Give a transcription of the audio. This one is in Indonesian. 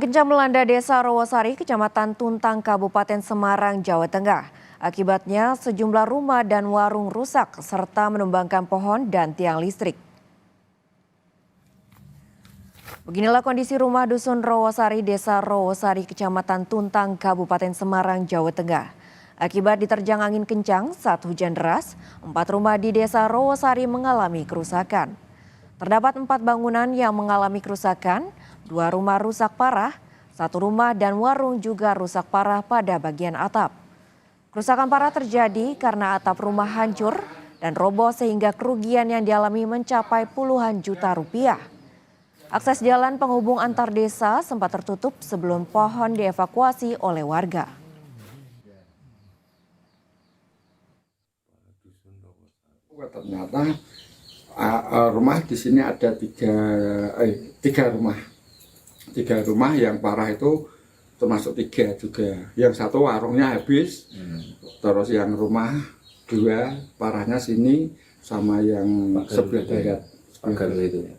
Kencang melanda Desa Rowosari, Kecamatan Tuntang, Kabupaten Semarang, Jawa Tengah. Akibatnya sejumlah rumah dan warung rusak serta menumbangkan pohon dan tiang listrik. Beginilah kondisi rumah Dusun Rowosari, Desa Rowosari, Kecamatan Tuntang, Kabupaten Semarang, Jawa Tengah. Akibat diterjang angin kencang saat hujan deras, 4 rumah di Desa Rowosari mengalami kerusakan. Terdapat 4 bangunan yang mengalami kerusakan, 2 rumah rusak parah, 1 rumah dan warung juga rusak parah pada bagian atap. Kerusakan parah terjadi karena atap rumah hancur dan roboh sehingga kerugian yang dialami mencapai puluhan juta rupiah. Akses jalan penghubung antar desa sempat tertutup sebelum pohon dievakuasi oleh warga. Ternyata rumah di sini ada tiga rumah yang parah itu termasuk 3 juga. Yang satu warungnya habis, terus yang rumah 2 parahnya sini sama yang sebelah barat. Pagar itu ya.